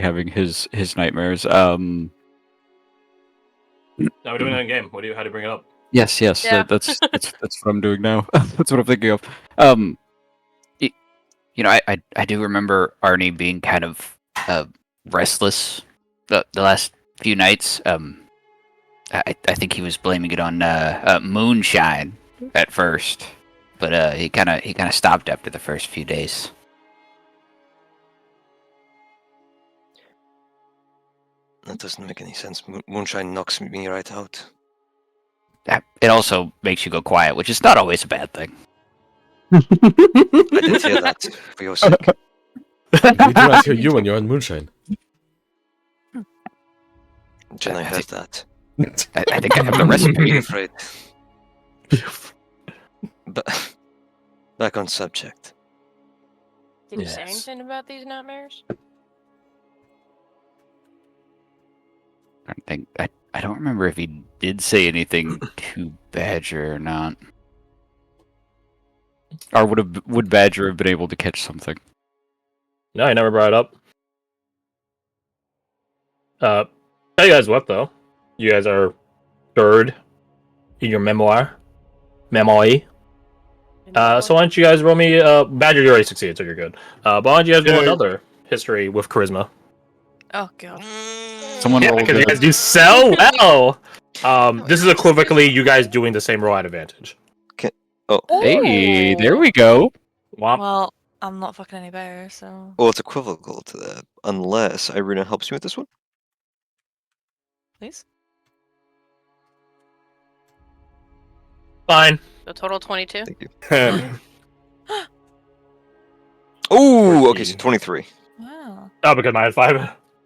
having his nightmares. No, we're doing it in game. How do you bring it up? Yes, Yeah. that's what I'm doing now. That's what I'm thinking of. I do remember Arnie being kind of restless the last few nights. I think he was blaming it on moonshine at first, but he kind of stopped after the first few days. That doesn't make any sense. Moonshine knocks me right out. It also makes you go quiet, which is not always a bad thing. I didn't hear that for your sake. We do not hear you when you're on moonshine. Jenna heard that. I think I have the Be recipe. afraid. But back on subject. Did you say Yes. anything about these nightmares? I don't remember if he did say anything to Badger or not. Or would Badger have been able to catch something? No, I never brought it up. Tell you guys what though, you guys are third in your memoir. So why don't you guys roll me? Badger, you already succeeded, so you're good. But why don't you guys roll another history with charisma? Oh god. Someone Yeah, rolled because you good. guys do so well. This is equivocally you guys doing the same roll at advantage. Oh, Hey, there we go. Womp. Well, I'm not fucking any better, so. well, it's equivocal to that, unless Irina helps you with this one. Please. Fine. So total 22. Thank you. Oh, Oh, okay, so 14. 23. Wow. Oh, because mine had 5.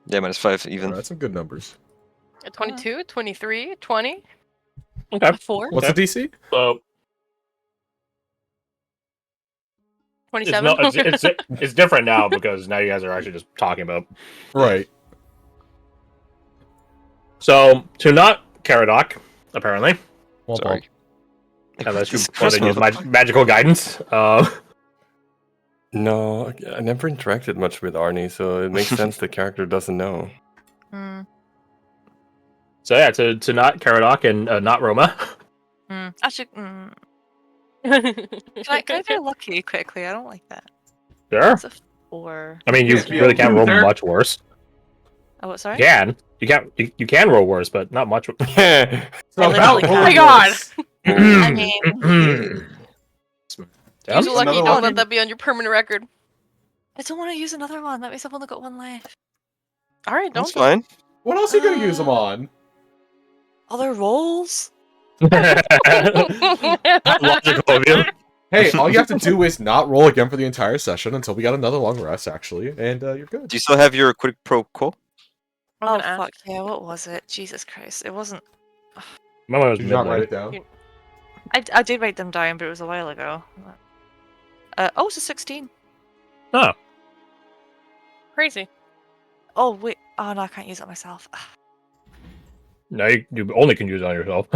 Yeah, -5 even. that's some good numbers. A 22, 23, 20, Okay. a 4, What's the DC? So 27. it's different now because now you guys are actually just talking about. Right. So to not Caradoc, apparently, Womp Sorry. unless you This want to charisma use of a- magical guidance. No, I never interacted much with Arnie, so it makes sense the character doesn't know. Hmm. So yeah, to not Caradoc and not Roma. Actually, can I do lucky quickly? I don't like that. Sure. It's a 4. I mean, you Yeah, really can't roll Luther. much worse. Oh, what, sorry? You can. You can roll worse, but not much. Yeah. So I about literally- rolling Oh my God! worse. I mean, Yeah. use a lucky. Another Don't lucky? let that be on your permanent record. I don't want to use another one. That means I've only got one left. Alright, don't. That's fine. What else are you gonna use them on? Other rolls? Not logical of you. Hey, all you have to do is not roll again for the entire session until we got another long rest, actually, and you're good. Do you still have your quick pro quo? Oh, gonna ask. fuck. Yeah, what was it? Jesus Christ. It wasn't. My one was Did you not write midnight. it down? I did write them down, but it was a while ago. Oh, it's a 16. Oh. Crazy. Oh, wait. Oh, no, I can't use it myself. No, you only can use it on yourself.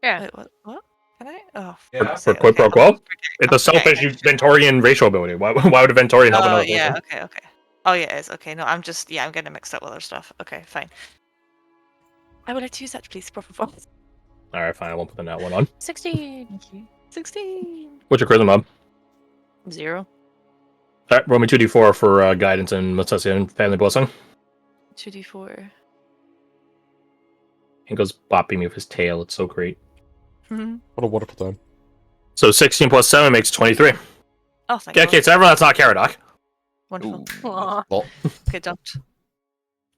Yeah. Wait, what? Can I? Oh, Yeah. fuck's For sake, quid pro okay. quo? It's a selfish Ventorian racial ability. Why would a Ventorian help Oh, another yeah, person? okay. Oh, yeah, it is. Okay, no, I'm getting it mixed up with other stuff. Okay, fine. I would like to use that, please. Performance. Alright, fine. I won't put the nat one on. 16. Thank you. 16. What's your charisma, Bob? 0. Alright, roll me 2d4 for guidance and Matsuya and family blessing. 2d4. He goes bopping me with his tail. It's so great. Oh, What a wonderful time. So 16 plus 7 makes 23. thank Okay, God. okay, so everyone that's not Caradoc. Wonderful. Ooh. Aw. Well, Good jumped.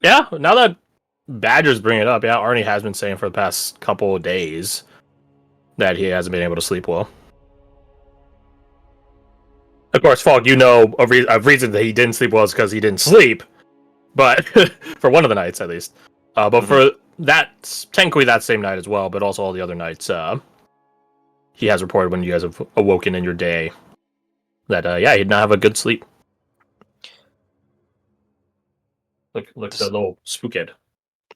Yeah, now that Badger's bringing it up, yeah, Arnie has been saying for the past couple of days that he hasn't been able to sleep well. Of course, Falk, you know of reason that he didn't sleep well is because he didn't sleep, but for one of the nights at least. But for that, technically that same night as well, but also all the other nights, he has reported when you guys have awoken in your day that, yeah, he did not have a good sleep. Look at the little spook head.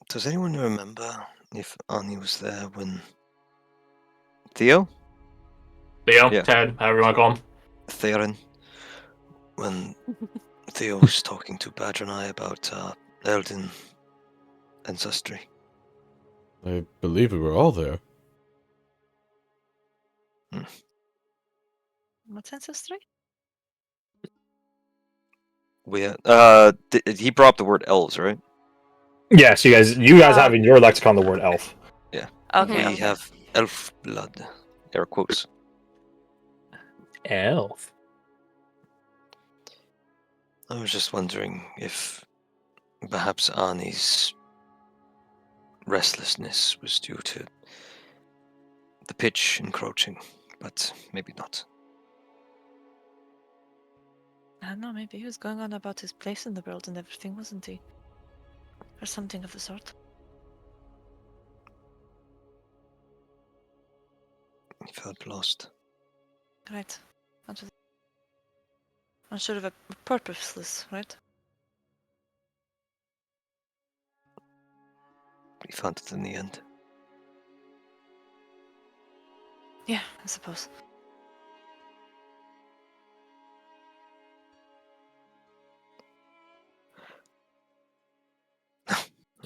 Does anyone remember if Arnie was there when Theo? Theo, Yeah. Ted, however you want to call him. Theron? When Theo was talking to Badger and I about Elden ancestry. I believe we were all there. What's ancestry? We he brought up the word elves, right? Yes, you guys have in your lexicon the word elf. Okay. We have elf blood. Air quotes. Elf. I was just wondering if perhaps Arnie's restlessness was due to the pitch encroaching, but maybe not. I don't know, maybe he was going on about his place in the world and everything, wasn't he? Or something of the sort. He felt lost. Right. Unsure of a purposeless, right? We found it in the end. Yeah, I suppose.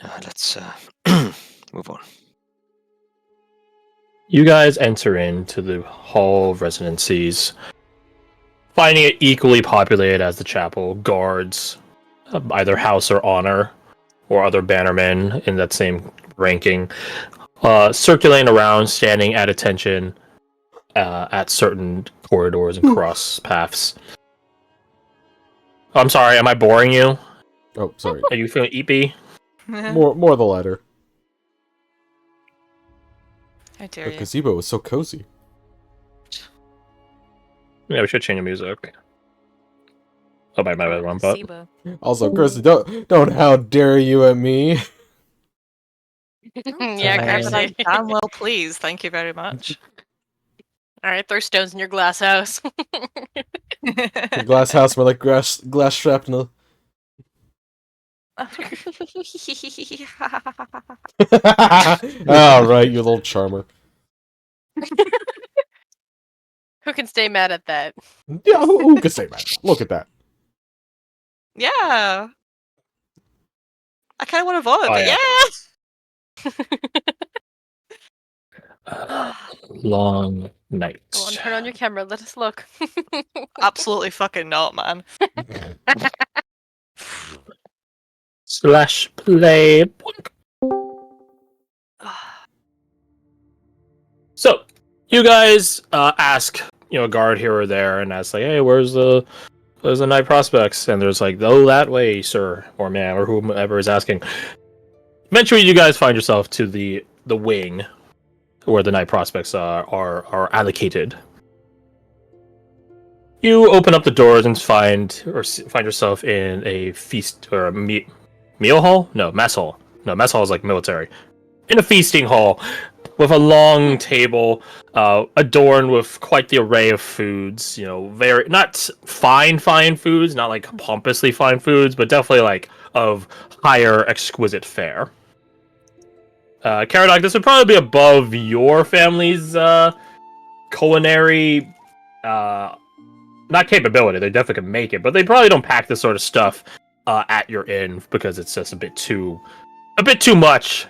Let's move on. You guys enter into the Hall of Residencies, finding it equally populated as the chapel. Guards, either house or honor, or other bannermen in that same ranking, circulating around, standing at attention at certain corridors and cross paths. I'm sorry, am I boring you? Oh, sorry. Are you feeling eepy? More the latter. I dare The you. gazebo was so cozy. Yeah, we should change the music. Oh, my bad, wrong button. Gazebo. Also, Chris, don't how dare you at me. Yeah, But Kirsty. I'm damn well pleased, thank you very much. Alright, throw stones in your glass house. The glass house more like glass shrapnel. All right, you little charmer. Who can stay mad at that? Yeah, who could say that? Look at that. Yeah. I kind of want to vomit, Oh, but yeah. yeah. Long night. Go on, turn on your camera, let us look. Absolutely fucking not, man. Slash play. So, you guys ask, a guard here or there, and ask like, "Hey, where's the night prospects?" And there's like, "Oh, that way, sir, or ma'am, or whomever is asking." Eventually, you guys find yourself to the wing where the night prospects are allocated. You open up the doors and find yourself in a feast or a meal hall? No, mess hall. No, mess hall is like military. In a feasting hall with a long table, adorned with quite the array of foods. Very not fine foods, not like pompously fine foods, but definitely like of higher exquisite fare. Caradoc, this would probably be above your family's culinary, not capability. They definitely can make it, but they probably don't pack this sort of stuff at your inn because it's just a bit too much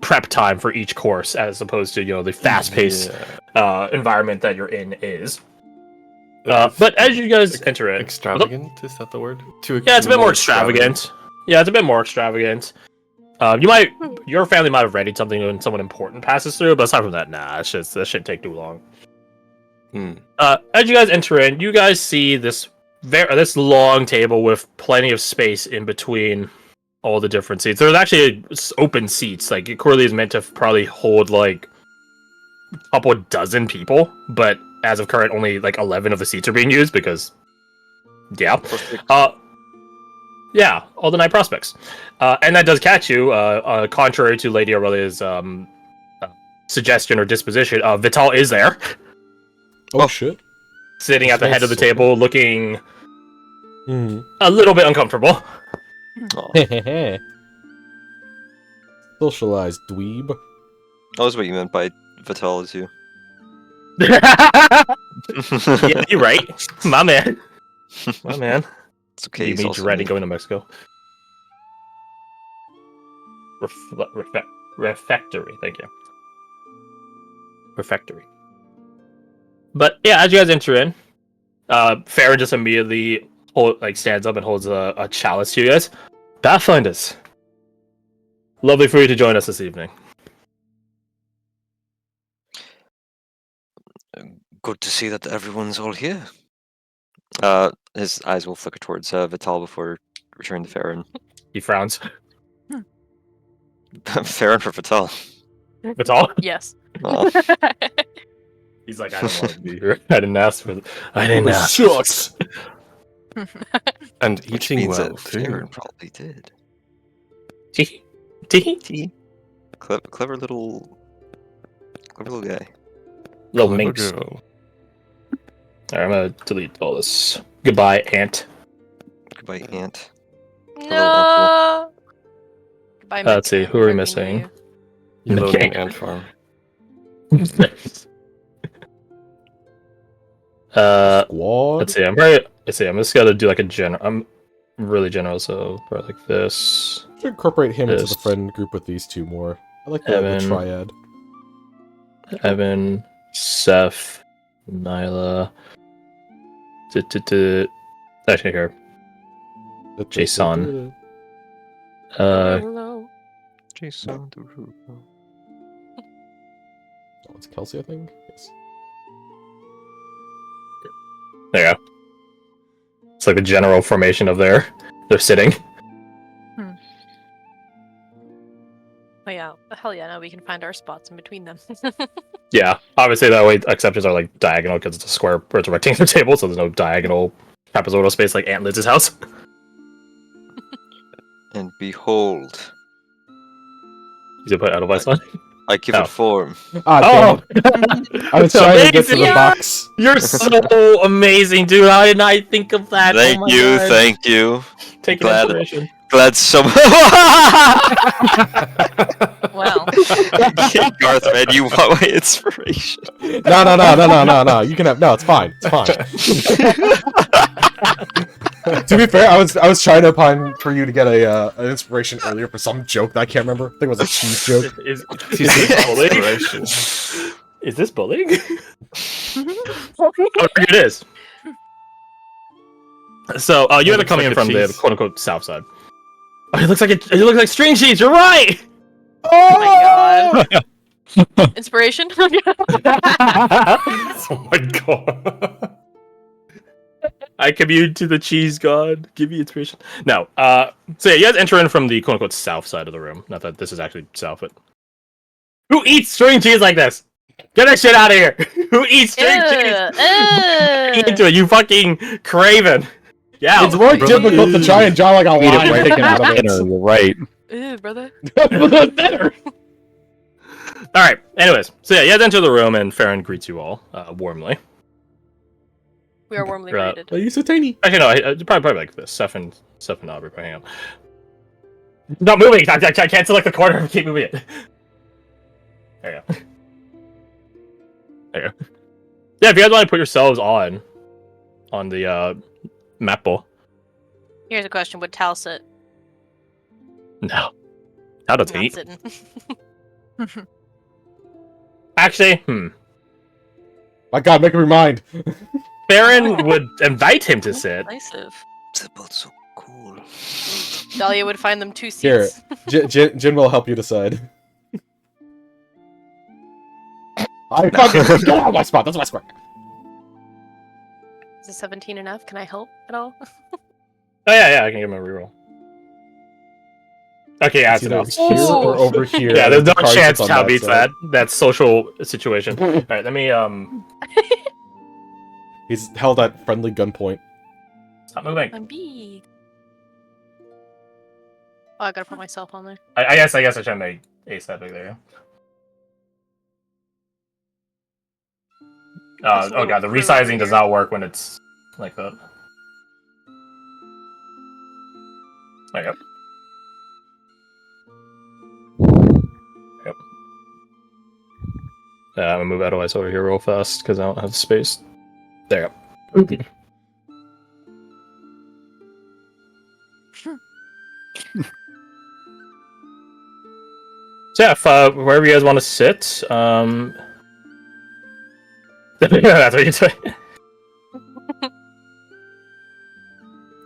prep time for each course, as opposed to the fast-paced environment that your inn is. But as you guys enter it, Extravagant, is that the word? Yeah, it's a bit more extravagant. Yeah, it's a bit more extravagant. Your family might have readied something when someone important passes through, but aside from that, nah, that shouldn't take too long. As you guys enter in, you guys see this long table with plenty of space in between all the different seats. There's actually open seats. Like, Corley is meant to probably hold like a couple dozen people, but as of current, only like 11 of the seats are being used because, yeah. Yeah, all the night prospects. And that does catch you, contrary to Lady Aurelia's suggestion or disposition. Vital is there. Oh, shit. Sitting at the head of the Smells so table, looking good. a little bit uncomfortable. Socialized dweeb. That was what you meant by Vital is you. Yeah, you're right. My man. My man. It's okay. You He's meet also Dread me. going to Mexico. Refectory, thank you. Refectory. But yeah, as you guys enter in, Farron just immediately stands up and holds a chalice to you guys. Pathfinders, lovely for you to join us this evening. Good to see that everyone's all here. His eyes will flicker towards Vital before returning to Farron. He frowns. Farron for Vital. Vital? Yes. Oh, He's like, I don't want to be here. I didn't ask for it. I didn't ask. Shucks. And which eating means well, that too. Farron probably did. Tee. See? Clever little guy. Little Clever minx. girl. Alright, I'm gonna delete all this. Goodbye, Aunt. Goodbye, Aunt. No. Goodbye, Let's see, Mexico. who are we Hardly knew missing? you. You live Okay. in ant farm. Squad. Let's see. I'm just gonna do like a general. I'm really general, so probably like this. Should incorporate him into the This. friend group with these two more. I like the Evan. triad. Evan, Seth, Nyla. Actually, here. Jason. Hello. Jason Derulo. Oh, it's Kelsey, I think. Yes. There you go. It's like the general formation of they're sitting. Oh yeah. Hell yeah, now we can find our spots in between them. Yeah, obviously that way exceptions are like diagonal because it's a square or it's a rectangular table, so there's no diagonal trapezoidal space like Aunt Liz's house. And behold, You put Edelweiss on. I give Oh. it form. Ah, damn it. I was trying to get to the Amazing! box. You're so amazing, dude. How did I think of that? Thank oh my you, God. thank you. Take Glad- inspiration. Glad someone. Well. Garth-Mod, you want my inspiration? No. You can have. No, it's fine. It's fine. To be fair, I was trying to opine for you to get an inspiration earlier for some joke that I can't remember. I think it was a cheese joke. Is this bullying? Inspiration. Is this bullying? Oh, it is. So, you had to looks come like in a from the cheese. quote unquote south side. Oh, it looks like string cheese. You're right. Oh my god. Inspiration? Oh my god. I commune to the cheese god. Give me inspiration. No. So yeah, you guys enter in from the quote unquote south side of the room. Not that this is actually south, but who eats string cheese like this? Get that shit out of here. Who eats string cheese? Eat into it, you fucking craven. Yeah. It's more difficult to try and draw like a Eat it line right taken out of it. You're right. Ew, brother. Better. All right. Anyways, so yeah, you guys enter the room and Farron greets you all warmly. We are warmly Right. greeted. Why are you so tiny? Actually, no. Probably like this. Seth and Aubrey probably hang out. Not moving. I can't select the corner. Keep moving it. There you go. There you go. Yeah, if you guys want to put yourselves on the map ball. Here's a question: would Tal sit? No. How does Not he? sitting. Actually, My God, make me remind. Farron would invite him to sit. Decisive. They're both so cool. Dahlia would find them 2 Here. seats. Jin will help you decide. I fucking get out of my spot. That's my spot. Is a 17 enough? Can I help at all? Oh yeah, I can give him a reroll. Okay, yeah, It's it's either enough. here or over here. Yeah, there's no The card chance sits on Tal beats side. that. That's social situation. All right, let me He's held at friendly gunpoint. stop moving. I'm big. Oh, I gotta put myself on there. I guess I should make ace that big there. This Oh god, the little resizing crew does here. not work when it's like that. There you go. Yep. I'm gonna move Edelweiss over here real fast because I don't have space. There you go. So yeah, if, wherever you guys want to sit, that's what you say.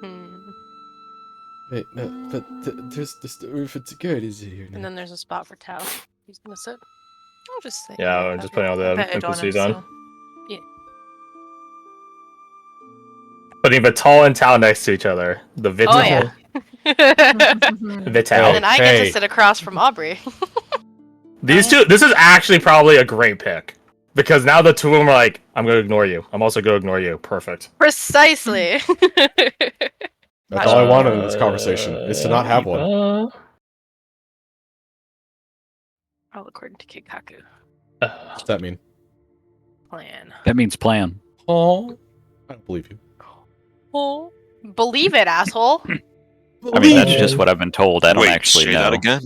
Hmm. Wait, no, but there's the roof for security is here And now. then there's a spot for Tao. He's gonna sit. I'll just say. Yeah, I'm just putting all the NPCs on. Putting Vital and Tao next to each other. The Vital. Oh, yeah. Vital. And then I get to sit across from Aubrey. These two. This is actually probably a great pick because now the two of them are like, I'm gonna ignore you. I'm also gonna ignore you. Perfect. Precisely. That's all I wanted in this conversation, is to not have one. Eva. All according to Kikaku. What's that mean? Plan. That means plan. Oh, I don't believe you. Oh. Believe it, asshole. I mean, that's just what I've been told. I don't Wait, actually say know. that again.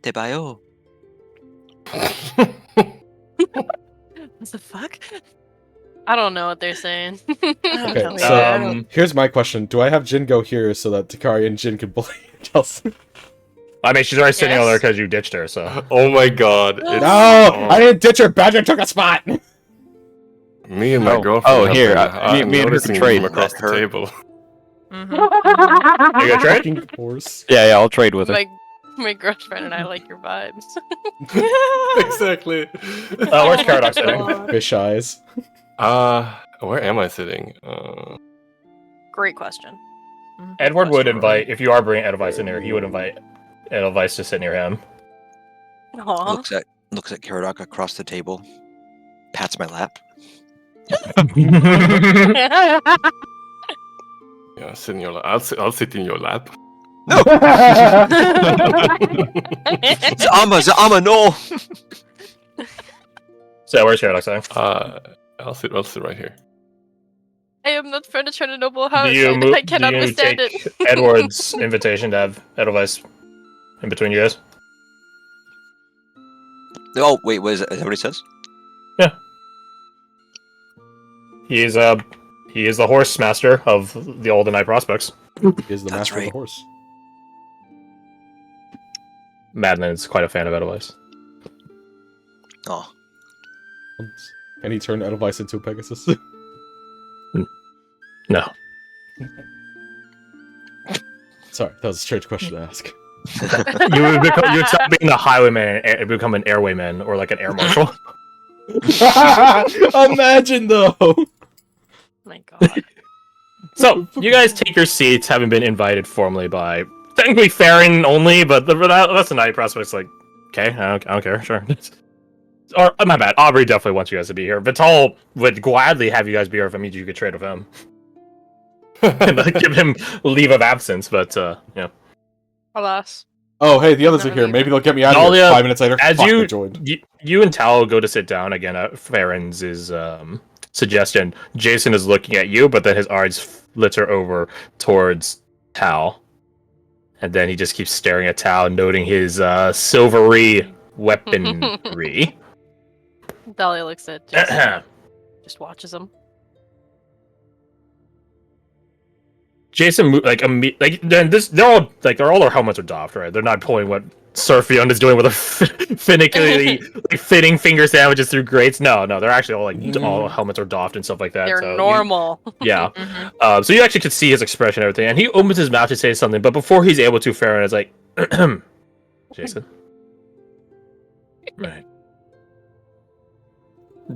Date bayo. What the fuck? I don't know what they're saying. Okay, know. so here's my question: do I have Jin go here so that Takari and Jin can bully Chelsea? I mean, she's already sitting over there Yes. because you ditched her. So Oh my god. It's, No, I didn't ditch her. Badger took a spot. Me and my Oh. girlfriend. Oh, have here, been, me and her noticing trade. them across the Her. table. Mm-hmm. you gonna trade? Fucking horse. Yeah, I'll trade with her. My girlfriend and I like your vibes. Exactly. Where's Paradox sitting? Fish eyes. Where am I sitting? Great question. Edward would invite, if you are bringing Edelweiss in here, he would invite Edelweiss to sit near him. Aw. Looks at Karadok across the table. Pats my lap. Yeah, sit in your lap. I'll sit in your lap. Zama, no. So where's Paradox sitting? I'll sit right here. I am not furniture in a noble house. Do you, I cannot do you withstand take it. Edward's invitation to have Edelweiss in between you guys? Oh wait, what is it? Is that what he says? He is the horse master of the Olden Knight Prospects. He is the That's master of right. the horse. Madman is quite a fan of Edelweiss. Oh, Can he turn Edelweiss into a Pegasus? No. Sorry, that was a strange question to ask. You would stop being the highwayman and become an airwayman or like an air marshal. Imagine though. My God. So you guys take your seats, having been invited formally by technically Farron only, but the rest of the Night Prospects like, okay, I don't care, sure. Or my bad, Aubrey definitely wants you guys to be here. Vital would gladly have you guys be here if it means you could trade with him. And give him leave of absence, but yeah. Alas. Oh, hey, the others are Never here. leave. Maybe they'll get me out of here. Dahlia, 5 minutes later, as fuck, you- they joined. You and Tal go to sit down again at Farron's suggestion. Jason is looking at you, but then his eyes flitter over towards Tal. And then he just keeps staring at Tal, noting his silvery weaponry. Dahlia looks at Jason. Just watches him. Jason, they're all their helmets are doffed, right? They're not pulling what Surfion is doing with a finicky, fitting finger sandwiches through grates. No, they're actually all all helmets are doffed and stuff like that. They're so normal. Yeah. Mm-hmm. So you actually could see his expression and everything, and he opens his mouth to say something, but before he's able to, Farron is like, Jason. Right.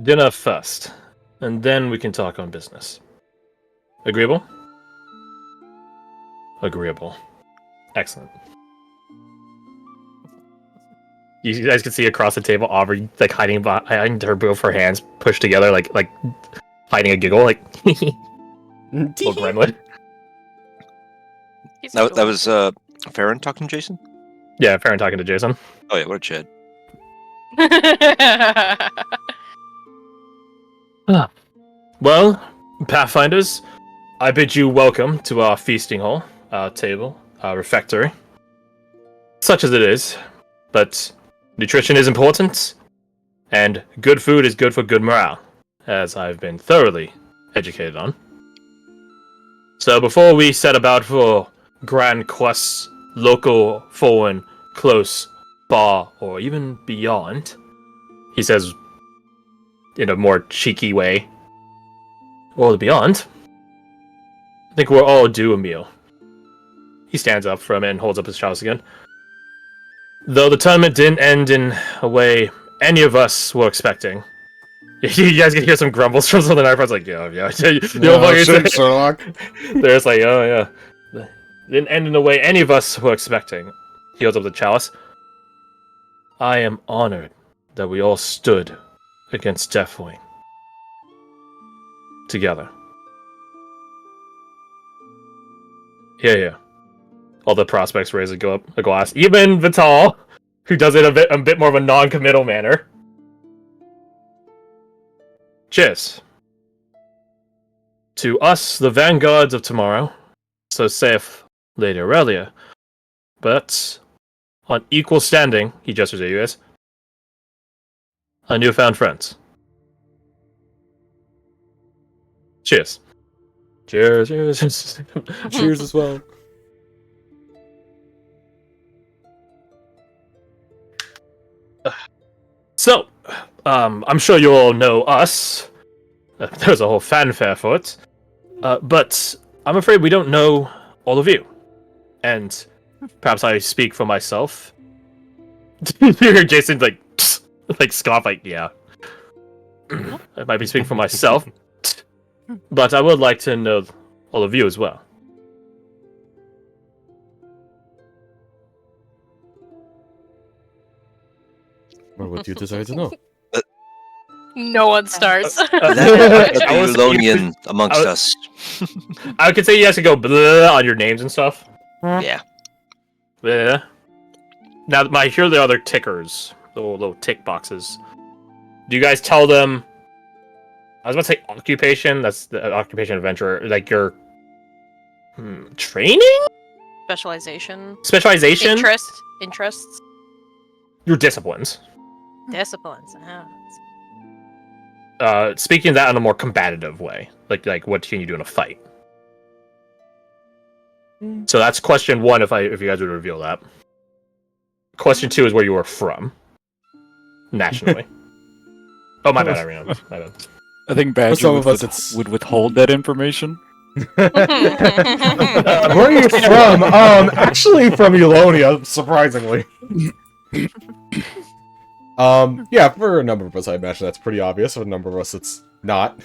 Dinner first, and then we can talk on business. Agreeable? Agreeable. Excellent. You guys can see across the table Aubrey like hiding behind her both her hands pushed together, like hiding a giggle, like little gremlin. He's that adorable. was Farron talking to Jason. Yeah, Farron talking to Jason. Oh yeah, what a chid. Well, Pathfinders, I bid you welcome to our feasting hall, our table, our refectory. Such as it is, but nutrition is important, and good food is good for good morale, as I've been thoroughly educated on. So before we set about for grand quests, local, foreign, close, far, or even beyond, he says in a more cheeky way, or beyond, I think we're all due a meal. He stands up from it and holds up his chalice again. Though the tournament didn't end in a way any of us were expecting. You guys can hear some grumbles from some of the Night Friends, like, yeah. Sherlock. They're just like, oh yeah. Didn't end in a way any of us were expecting. He holds up the chalice. I am honored that we all stood against Deathwing. Together. Yeah. All the prospects raise a glass. Even Vital, who does it a bit more of a non-committal manner. Cheers. To us, the vanguards of tomorrow, so saith Lady Aurelia, but on equal standing, he gestures at you guys, our newfound friends. Cheers. Cheers. Cheers as well. So, I'm sure you all know us. There's a whole fanfare for it. But I'm afraid we don't know all of you. And perhaps I speak for myself. You hear Jason like scoff, like, yeah. I might be speaking for myself. But I would like to know all of you as well. Or what do you desire to know? No one starts. That I was- Ulonian amongst us. I could say you guys could go blah on your names and stuff. Yeah. Yeah. Now, here are the other tickers, the little tick boxes. Do you guys tell them? I was about to say occupation. That's the occupation adventurer. Like your training, Specialization. specialization, Interests. your disciplines. Disciplines. Speaking of that in a more combative way, like what can you do in a fight? So that's question one. If you guys would reveal that. Question two is where you were from, nationally. Oh, my bad, Irina. My bad. I think Badger some of us, it's- would withhold that information. Where are you from? Actually from Eulonia, surprisingly. Yeah, for a number of us, I imagine that's pretty obvious. For a number of us, it's not.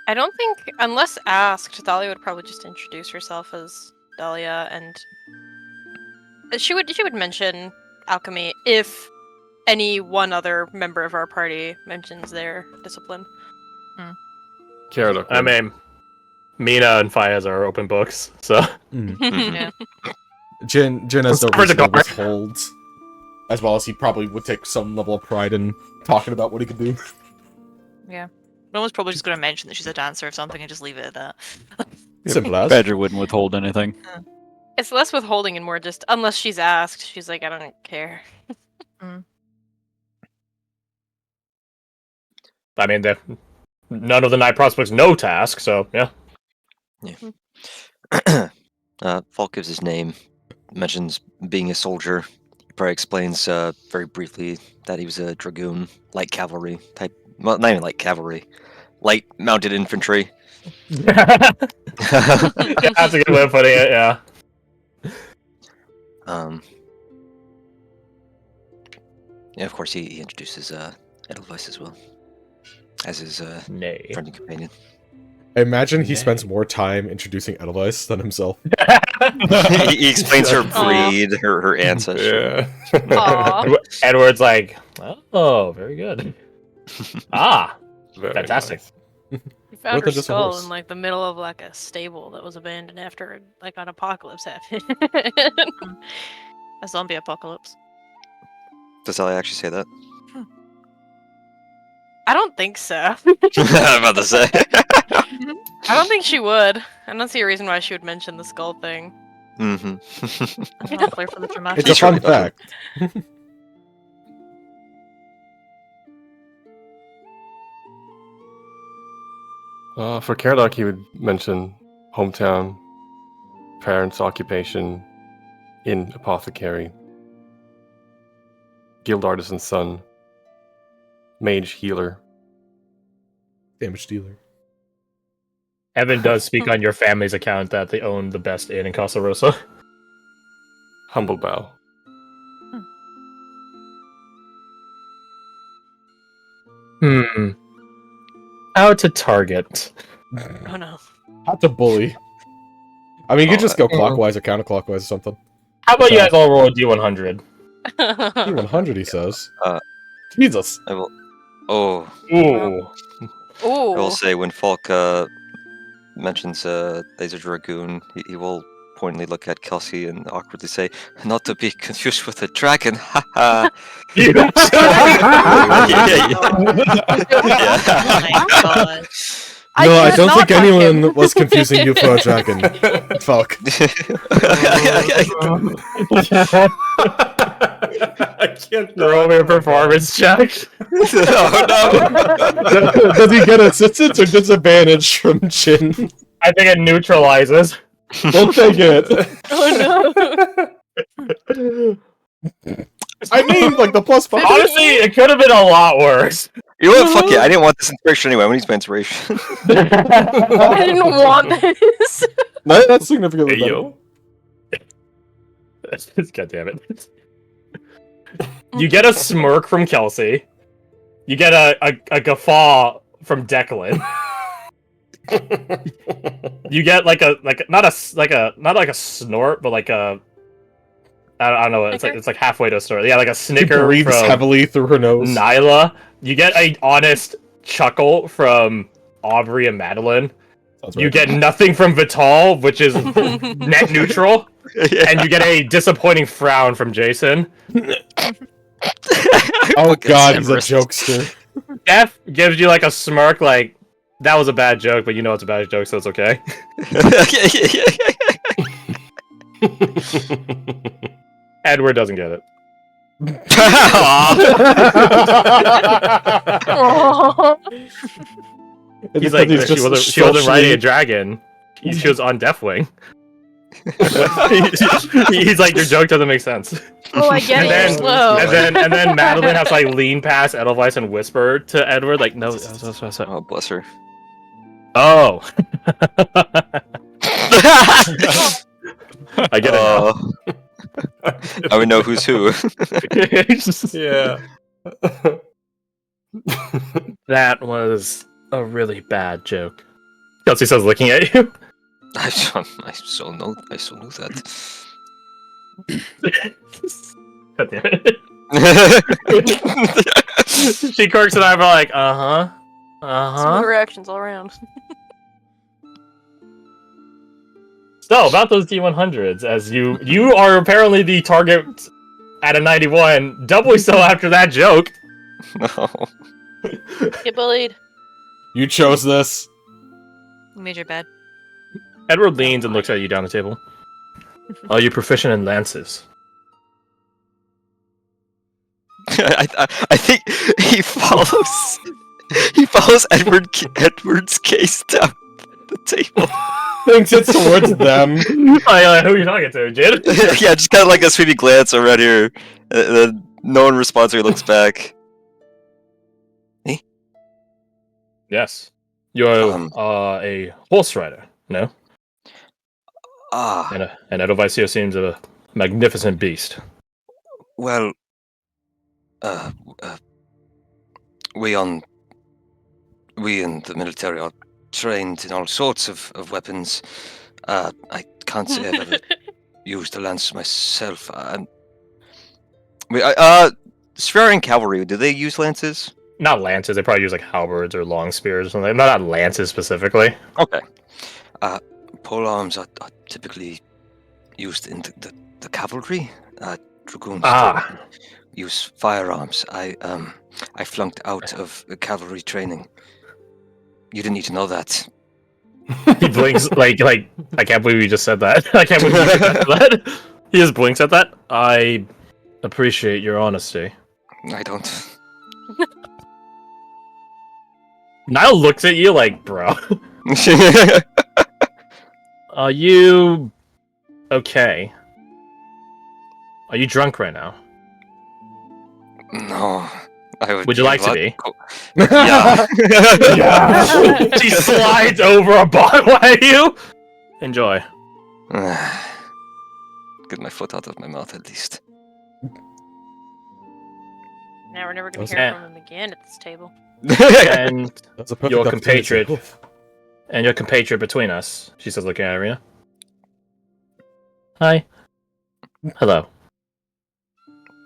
I don't think, unless asked, Dahlia would probably just introduce herself as Dahlia, and she would mention alchemy if any one other member of our party mentions their discipline. Carol, I mean, Mina and Fayez are open books, so. Yeah. Jin has no Where's the reason to guard? withhold, as well as he probably would take some level of pride in talking about what he could do. No one's probably just going to mention that she's a dancer or something and just leave it at that. Simple as. Badger wouldn't withhold anything. It's less withholding and more just, unless she's asked, she's like, I don't care. I mean, none of the Night Prospects know task, so yeah. Falk gives his name, mentions being a soldier. He probably explains very briefly that he was a dragoon, light cavalry type. Well, not even light cavalry, light mounted infantry. That's a good way of putting it, yeah. Yeah, of course, he introduces Edelweiss as well as his Nay. friend and companion. I imagine he spends more time introducing Edelweiss than himself. He explains her Aw. breed, her ancestry. Yeah. Aw. Edward's like, oh, very good. Very Fantastic. nice. You found What her if it's a skull horse? in like the middle of like a stable that was abandoned after like an apocalypse happened. A zombie apocalypse. Does Ellie actually say that? I don't think so. I'm about to say. I don't think she would. I don't see a reason why she would mention the skull thing. Mm-hmm. I'll play for the dramatic. It's a fun Sure. fact. For Kerlock, he would mention hometown, parents' occupation, inn apothecary, guild artisan's son, mage healer. Damage dealer. Evan does speak on your family's account that they own the best inn in Casa Rosa. Humble bow. How to target. Oh no. How to bully. I mean, you could just go clockwise or counterclockwise or something. How about you guys all roll a D100? D100, he says. Uh, Jesus. I will. Oh, Ooh. I will Ooh. say when Falk mentions Laser Dragoon, he will pointedly look at Kelsey and awkwardly say, "Not to be confused with a dragon." Haha. Oh Yeah. my god. No, I did don't not think like him. anyone was confusing you for a dragon. Fuck. I can't throw me a performance check. Oh no! Does he get assistance or disadvantage from Chin? I think it neutralizes. We'll take it. Oh no. I mean, like the +5. Honestly, it could have been a lot worse. You know what? Fuck it. I didn't want this inspiration anyway. I'm gonna use my inspiration. I didn't want this. No, that's significantly Hey, better. yo. God damn it. You get a smirk from Kelsey. You get a guffaw from Declan. You get not like a snort, but like a I don't know. It's like halfway to a snort. Yeah, like a She snicker breathes from heavily through her nose. Nyla. You get a honest chuckle from Aubrey and Madeline. Sounds You right. get nothing from Vital, which is net neutral. And you get a disappointing frown from Jason. Oh Fucking god, he's a Severus. jokester. F gives you like a smirk, like that was a bad joke, but you know it's a bad joke, so it's okay. Edward doesn't get it. Aw. He's like, she wasn't riding a dragon. She was on Deathwing. He's like, your joke doesn't make sense. Oh, I get And it. then- You're slow. And then Madeline has to like lean past Edelweiss and whisper to Edward, like, no. Oh, bless her. Oh. I get it now. Now we know who's who. Yeah. That was a really bad joke. Kelsey says, looking at you. I so know that. God damn it. She quirks and I'm like, Smooth reactions all around. So about those D100s, as you are apparently the target at a 91, doubly so after that joke. No. Get bullied. You chose this. You made your bed. Edward leans and looks at you down the table. Are you proficient in lances? I think he follows Edward's case down the table. Thinks it's towards them. Who are you talking to, Jin? Yeah, just kind of like a sweeping glance around here. Then no one responds or he looks back. Yes. You're Um, a horse rider, no? Ah, And Edelweiss here seems a magnificent beast. well, we in the military are trained in all sorts of weapons. I can't say I've ever used a lance myself. Swearing cavalry, do they use lances? Not lances, they probably use like halberds or long spears or something. Not lances specifically. Okay. Pole arms are typically used in the cavalry. Dragoons don't use firearms. I flunked out of cavalry training. You didn't need to know that. He blinks like I can't believe you just said that. I can't believe you just said that. He just blinks at that. I appreciate your honesty. I don't. Niall looks at you like, bro. Are you okay? Are you drunk right now? No, I Would you like to be? Yeah. Yeah. She slides over a bottle at you. Enjoy. Get my foot out of my mouth at least. Now we're never gonna Okay. hear from him again at this table. And That's a perfect your opportunity. compatriot. Oof. and your compatriot between us, she says, looking at Arena. Hi. Hello.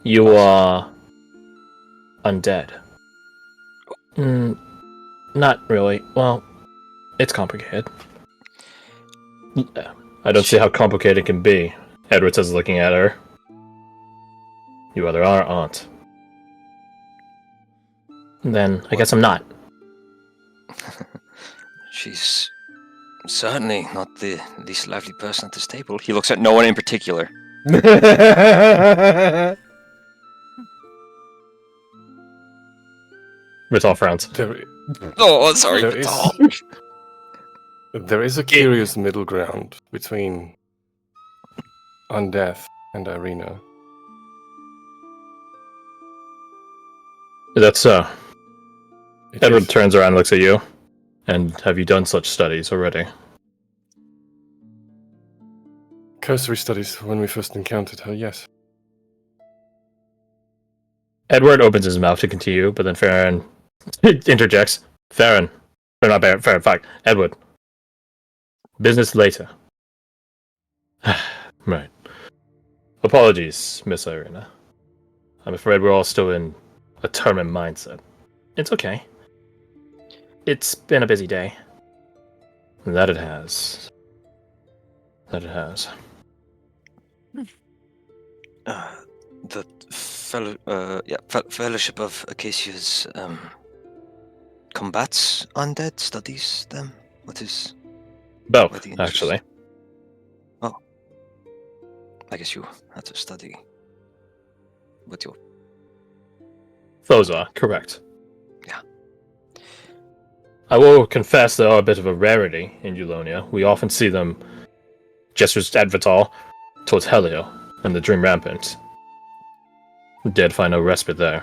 You are undead. Not really. Well, it's complicated. I don't see how complicated it can be, Edward says, looking at her. You either are or aren't. Then I guess I'm not. She's certainly not the least lively person at this table. He looks at no one in particular. Vital frowns. Oh, sorry. There is, there is a curious middle ground between Undeath and Irina. That's so. It Edward is- turns around and looks at you. And have you done such studies already? Cursory studies when we first encountered her, yes. Edward opens his mouth to continue, but then Farron interjects. Farron. Or not Farron, fuck. Edward. Business later. Right. Apologies, Miss Irina. I'm afraid we're all still in a determined mindset. It's okay. It's been a busy day. That it has. That it has. The Fellowship of Acacias combats undead, studies them. What is? Both, Why the interest? actually. I guess you had to study. What your? Those are correct. Yeah. I will confess they are a bit of a rarity in Eulonia. We often see them gestures at Vital towards Helio and the Dream Rampant. We did find no respite there.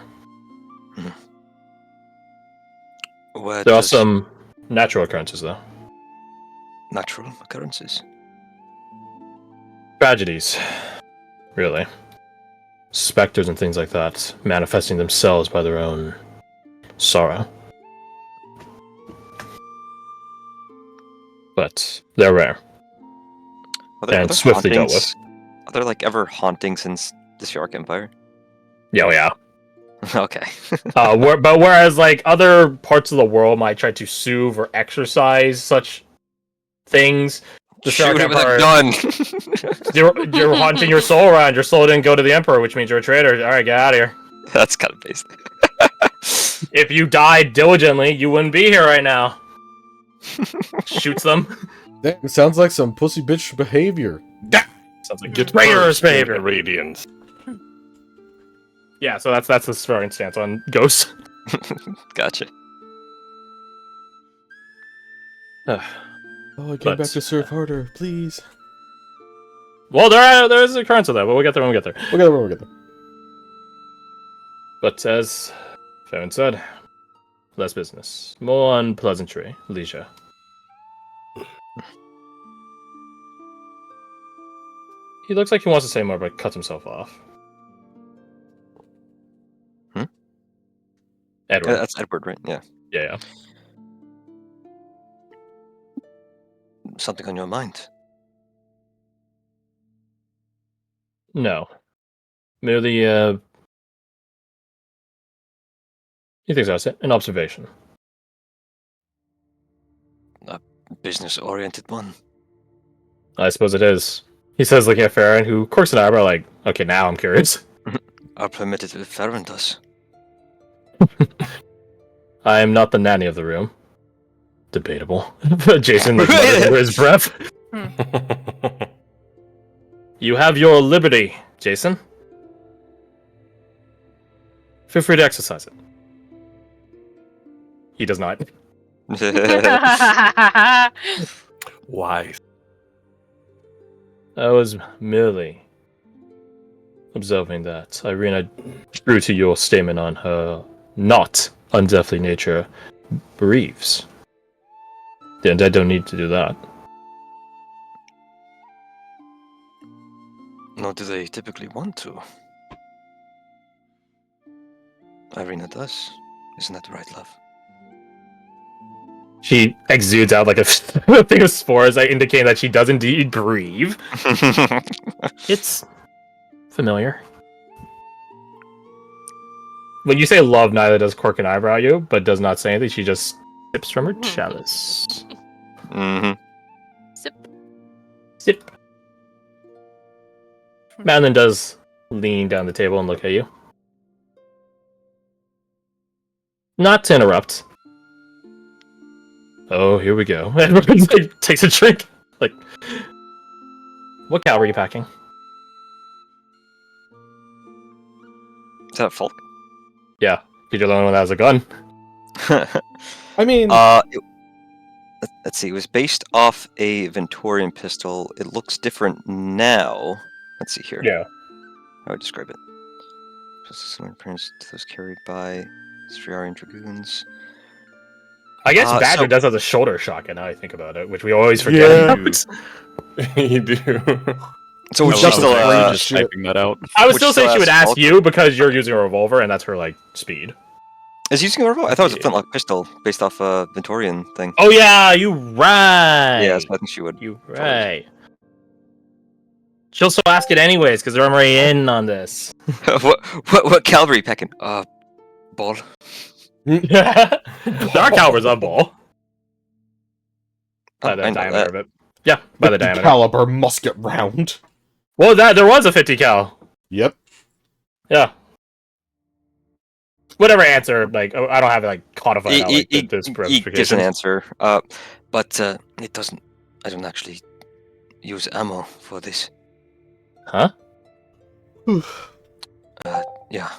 Where There are does some natural occurrences, though. natural occurrences? Tragedies, really. Specters and things like that, manifesting themselves by their own sorrow. But they're rare. Are there And other swiftly dealt hauntings? Are there like ever hauntings in the Shark Empire? Yeah, yeah. Okay. But whereas like other parts of the world might try to soothe or exercise such things, the Shark Shoot it with Empire, a gun. you're haunting your soul around. Your soul didn't go to the Emperor, which means you're a traitor. All right, get out of here. That's kind of based. If you died diligently, you wouldn't be here right now. Shoots them. Damn, sounds like some pussy bitch behavior. Sounds like Get traitorous purged in behavior. Radiance. Yeah, so that's the starting stance on ghosts. Gotcha. Oh, I came back to serve harder, please. Well, there is a occurrence of that, but we'll get there when we get there. We'll get there. But as Farron said, less business, more on pleasantry, leisure. He looks like he wants to say more, but cuts himself off. Edward. That's Edward, right? Yeah. Yeah. Something on your mind? No. Merely, he thinks that's it. An observation. Business-oriented one. I suppose it is. He says, looking at Farron, who quirks an eyebrow, like, okay, now I'm curious. Are permitted if Farron does. I am not the nanny of the room. Debatable. Jason was muttering under his breath. You have your liberty, Jason. Feel free to exercise it. He does not. Wise. I was merely observing that Irina, true to your statement on her not undeathly nature, bereaves. And I don't need to do that. Nor do they typically want to. Irina does. Isn't that right, love? She exudes out like a thing of spores, indicating that she does indeed bereave. It's familiar. When you say love, neither does Cork and Eyebrow you, but does not say anything. She just sips from her chalice. Mm-hmm. Sip. Sip. Madeline does lean down the table and look at you. Not to interrupt. Oh, here we go. Everyone like, takes a drink. Like, what cow are you packing? Is that Falk? Yeah, because you're the only one that has a gun. I mean, Let's see. It was based off a Ventorian pistol. It looks different now. Let's see here. Yeah. How would I describe it? Similar appearance to those carried by Striarian dragoons. I guess Badger so- does have a shoulder shotgun now I think about it, which we always forget Yeah. about. You do. So would I she love still? it. I'm Uh, just shit. typing that out. I would Which still say still she would has ask Falk? you because you're using a revolver and that's her like speed. Is he using a revolver? I thought it was a flintlock pistol based off a Ventorian thing. Oh yeah, you right. Yeah, so I think she would. You right. She'll still ask it anyways because I'm already in on this. what caliber are you packing? Ball. There are calibers on ball. By Oh, the I know diameter that. of it. Yeah, by the 50 diameter. caliber musket round. Well, there was a 50 cal. Yep. Yeah. Whatever answer, like I don't have it like codified out like this He gives an specification. answer, but it doesn't. I don't actually use ammo for this. Huh? Yeah.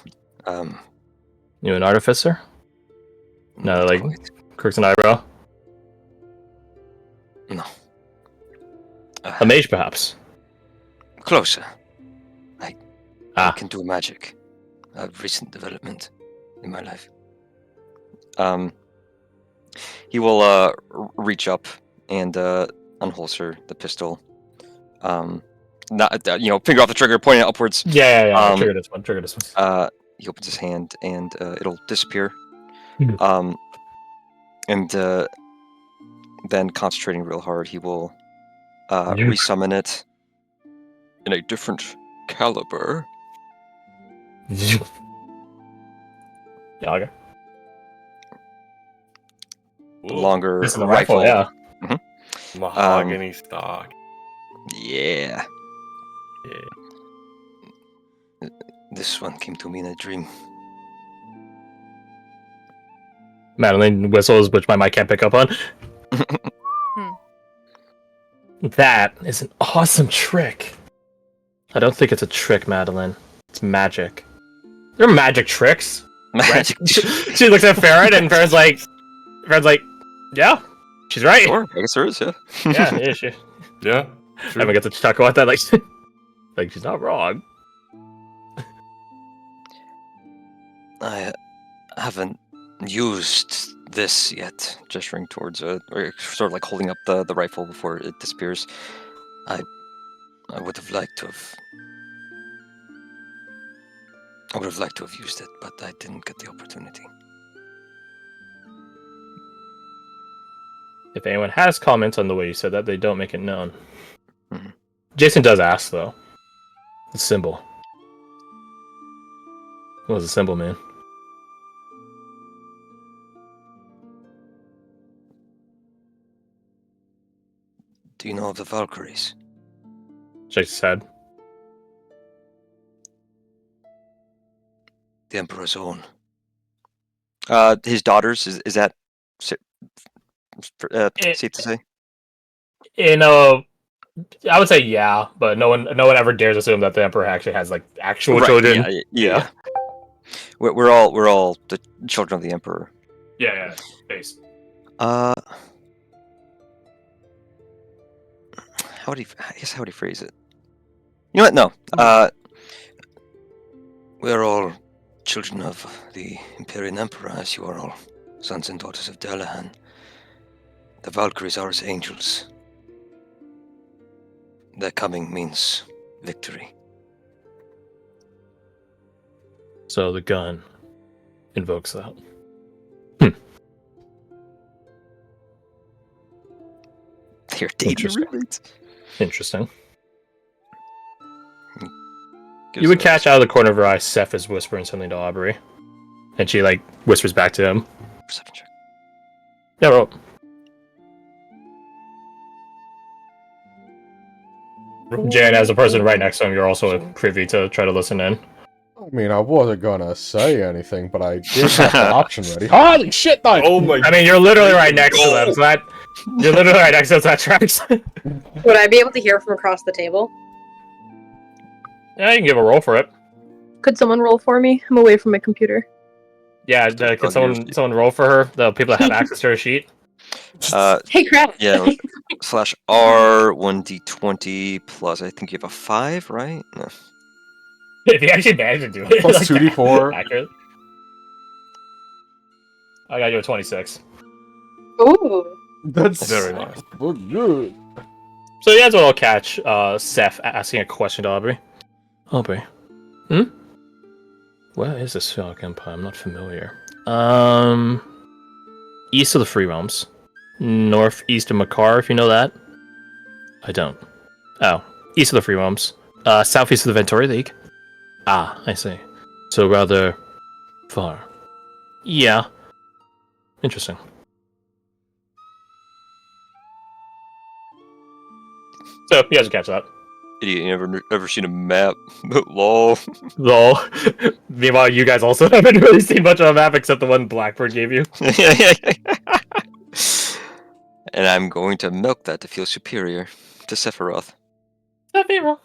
You an artificer? No, not like quite. Crooks and Eyebrow. No. A mage, perhaps. Closer. I Ah. can do magic. A recent development in my life. He will reach up and unholster the pistol. Not finger off the trigger, pointing it upwards. Yeah. Trigger this one. Trigger this one. He opens his hand and it'll disappear. Hmm. And then concentrating real hard, he will You- resummon it in a different caliber. Yeah, okay. Longer This is the rifle. Yeah. Mahogany stock. Yeah. Yeah. This one came to me in a dream. Madeline whistles, which my mic can't pick up on. That is an awesome trick. I don't think it's a trick, Madeline. It's magic. They're magic tricks. Magic. She looks at Farron, and Farron's like, yeah, she's right. Sure, I guess there is, yeah. Yeah, she. Yeah. Emma gets a chuckle at that, like she's not wrong. I haven't used this yet, gesturing towards or sort of like holding up the rifle before it disappears. I would have liked to have. I would have liked to have used it, but I didn't get the opportunity. If anyone has comments on the way you said that, they don't make it known. Mhm. Jason does ask, though. The symbol. What was the symbol, man? Do you know of the Valkyries? Shakes his head. The Emperor's own. His daughters, is that safe to say? I would say yeah, but no one ever dares assume that the Emperor actually has like actual children. Yeah. We're all the children of the Emperor. Yeah. Base. How would he? I guess how would he phrase it? You know what? No. We're all children of the Imperial Emperor, as you are all sons and daughters of Delahan. The Valkyries are as angels. Their coming means victory. So the gun invokes that. They're dating Interesting. roommates. Interesting. You would catch out of the corner of her eye, Seth is whispering something to Aubrey. And she, like, whispers back to him. Perception check. Yeah, roll. Jan, as a person right next to him, you're also privy to try to listen in. I mean, I wasn't gonna say anything, but I did have the option ready. Holy shit, no! Oh my! I mean, you're literally right next to them, so that... You're literally right next to them, so that tracks. Would I be able to hear from across the table? Yeah, you can give a roll for it. Could someone roll for me? I'm away from my computer. Yeah, can someone roll for her? The people that have access to her sheet? Hey, crap! Yeah, /R 1d20 plus. I think you have a 5, right? No. If you actually manage to do it. Plus like, 2d4. Accurate. I got you a 26. Ooh. That's Very nice. well, good. So you guys will all catch Seth asking a question to Aubrey. Aubrey. Where is this Phallic Empire? I'm not familiar. East of the Free Realms. Northeast of Makar, if you know that. I don't. Oh. East of the Free Realms. Southeast of the Venturi League. Ah, I see. So rather far. Yeah. Interesting. So, you guys will catch that. Idiot, you ever seen a map? Lol. Lol. Meanwhile, you guys also haven't really seen much of a map except the one Blackbird gave you. And I'm going to milk that to feel superior to Sephiroth. Sephiroth.